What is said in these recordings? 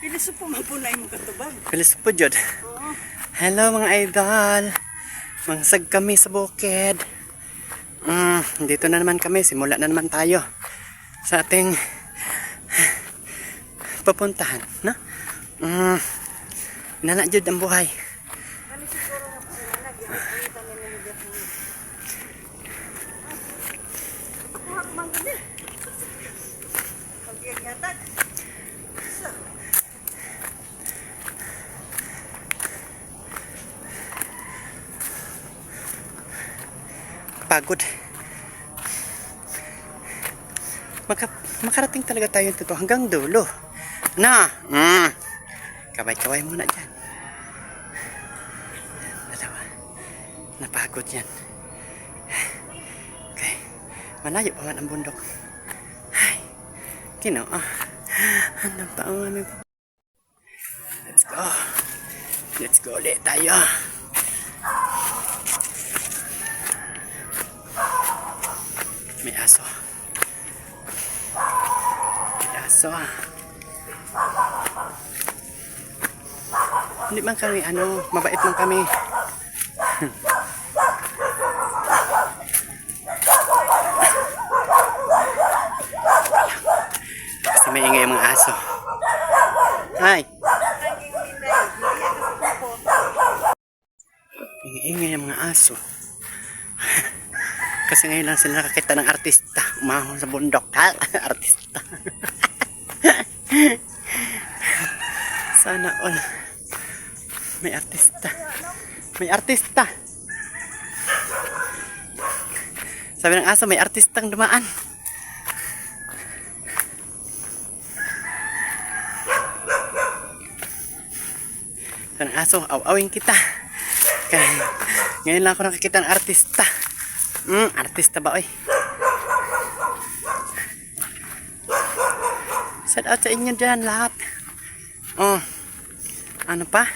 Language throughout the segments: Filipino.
Pilis po mapunay mo katubang. Pilis po jud. Oo. Hello mga idol. Mangsag kami sa bukid. Dito na naman kami. Simula na naman tayo sa ating papuntahan. No? Nana jud ang buhay. Kani siguro nga po sila nag-iita na nila po. Kuha ko man gani. Pag-iagatan. Pagod. Makarating talaga tayo dito hanggang dulo. Na! Kaway-kaway muna dyan. Dalawa. Napagod yan. Okay. Malayo pa man ang bundok. Ay. Kinoo. Handang pa ang aming. Let's go. Let's go ulit tayo. May aso. May aso. Hindi man kami, mabait man kami. Kasi may ingay mga aso. Hi! Ingay ang mga aso. Kasi ngayon lang sila nakakita ng artista. Umahon sa bundok. Ha? Artista. Sana all. May artista. May artista. Sabi ng aso, may artistang dumaan. Sabi ng aso, aw-awin kita. Kaya, ngayon lang ako nakakita ng artista. Artista ba oy? Shout out sa inyo dyan lahat. Ano pa?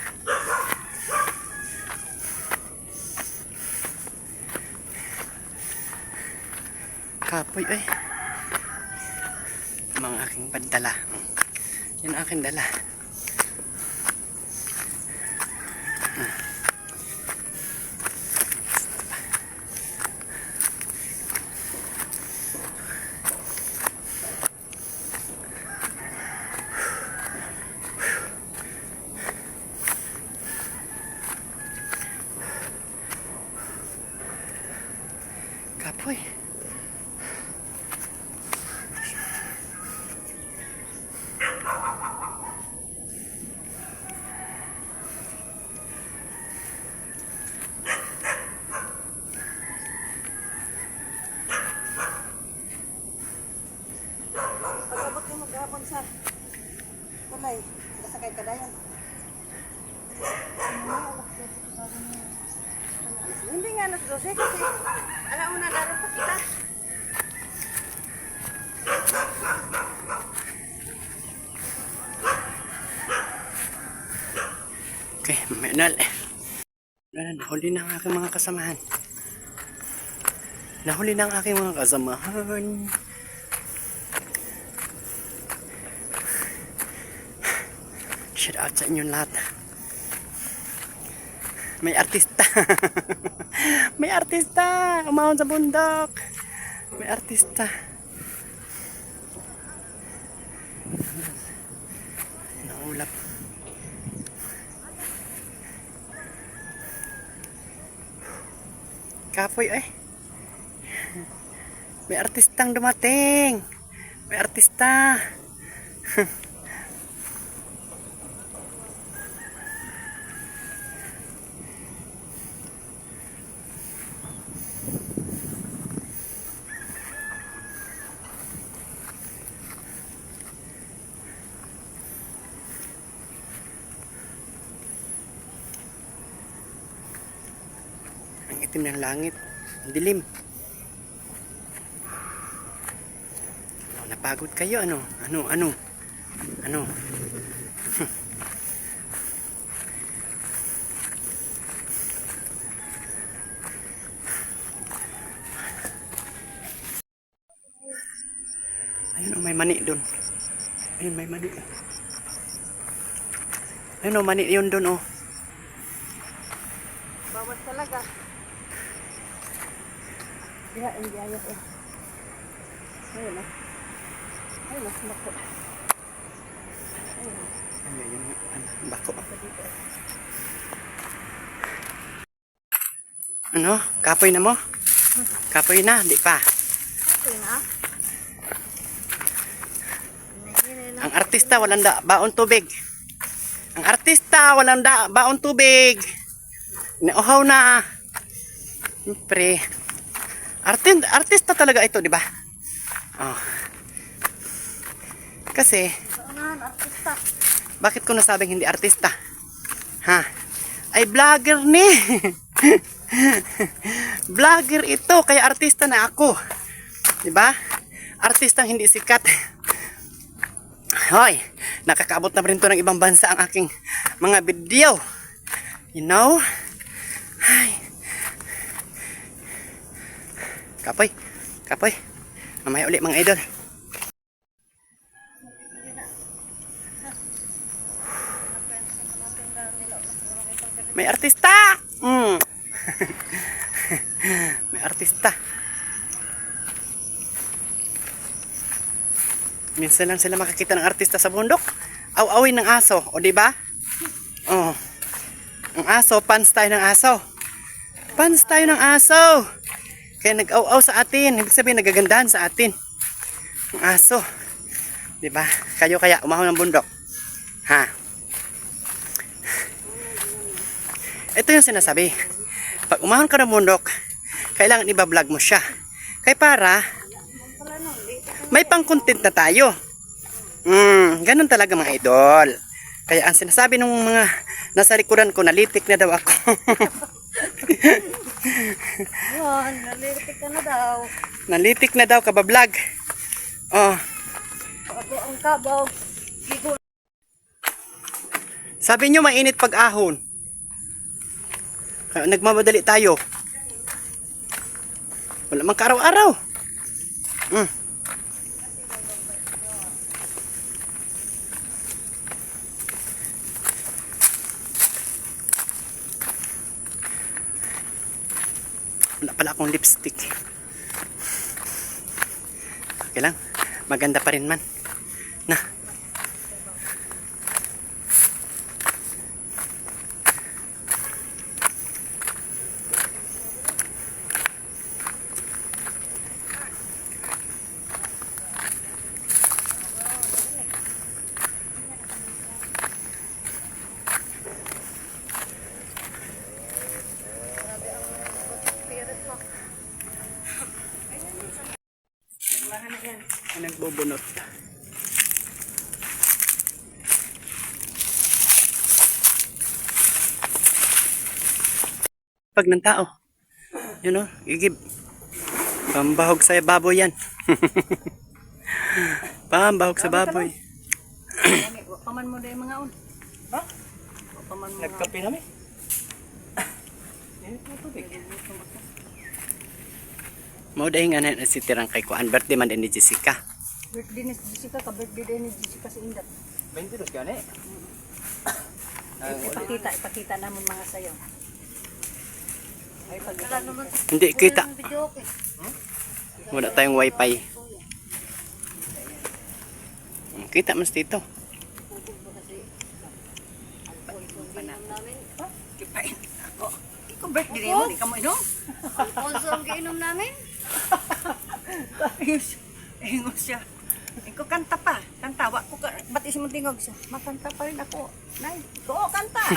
Kapoy oy. Mga aking pandala. Yan ang aking dala. Kapoy. Pag-abot mo maghapon sa kulay. Kasakay ka dayan. Hindi nga alas 12 kasi alauna dapat pa kita. Okay, menal. Nahuli na ang aking mga kasamahan. Nahuli na ang aking mga kasamahan. Shout out sa inyong lahat. May artista. May artista. Umahon sa bundok. May artista. Naulap. Kapoy eh. May artistang dumating. May artista. Ang itim ng langit. Ang dilim. Napagod kayo, ano? Ayun, may mani doon. Ayun, may mani. Yun o, mani yun dun o. Bawat talaga. Diha, hindi ayos eh. Ayun na. Ayun na, bako. Ayun na. Ano yun? Bako. Ano? Kapoy na mo? Kapoy na, di pa. Okay na. Ang artista walang baon tubig. Ang artista walang baon tubig. Nauhaw na. Siyempre. Artista talaga ito, di ba? Oh. Kasi, Saan artista? bakit ko nasabing hindi artista? Ha? Ay vlogger ni. Vlogger ito, kaya artista na ako. Di ba? Artistang hindi sikat. Hoy, nakakaabot na rin to ng ibang bansa ang aking mga video. You know? Ay. Kapoy, kapoy. Mamaya ulit mga idol. May artista! May artista. Minsan lang sila makakita ng artista sa bundok. Aw-awin ng aso, o di ba? Oh. Ang aso, fans tayo ng aso. Fans tayo ng aso. Kaya nag-aw-aw sa atin. Ibig sabihin nagagandahan sa atin. Ang aso. Di ba? Kayo kaya umahon ng bundok. Ha? Ito yung sinasabi. Pag umahon ka ng bundok, kailangan iba-vlog mo siya. Kaya para may pang-content na tayo. Ganun talaga mga idol. Kaya ang sinasabi ng mga nasa likuran ko, nalitik na daw ako. Yun, nalitik ka na daw. Nalitik na daw, kabablog. Oh. Ako ang kabaw. Sabi nyo mainit pag ahon. Kaya nagmamadali tayo. Wala man ka-araw-araw. Wala pala akong lipstick. Okay lang. Maganda pa rin man. Na. Ay, nagbubunot. Pag ng tao. You know, igib. Pambahog sa baboy yan. Pambahog sa baboy. Paman mo na yung mga un. Ha? Paman mo. Nagkape namin. Mau dahil nga na si Tirang kay Kuan. Birthday man din ni Jessica. Birthday ni Jessica ka, birthday din ni Jessica si Indat. 22 gani. Ipakita naman mga sayo. Ay, pagkala naman. Hindi kita. Wala tayong wifi. Kita mas dito. Ikaw birthday mo, di ka mo inom? Alfonso ang giinom namin. Ingos siya. Ikaw kanta pa. Kanta. Wa ko ba't isang tingog siya. Makanta pa rin ako. Nay, oo, kanta.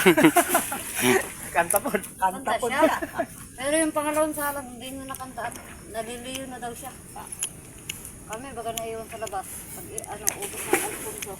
Kanta po. Kanta po siya. siya. Pero yung pangalawang salang, hindi na nakanta. Naliliyo na daw siya. Kami baga naiwan sa labas. Pag ubos ng Alfonso.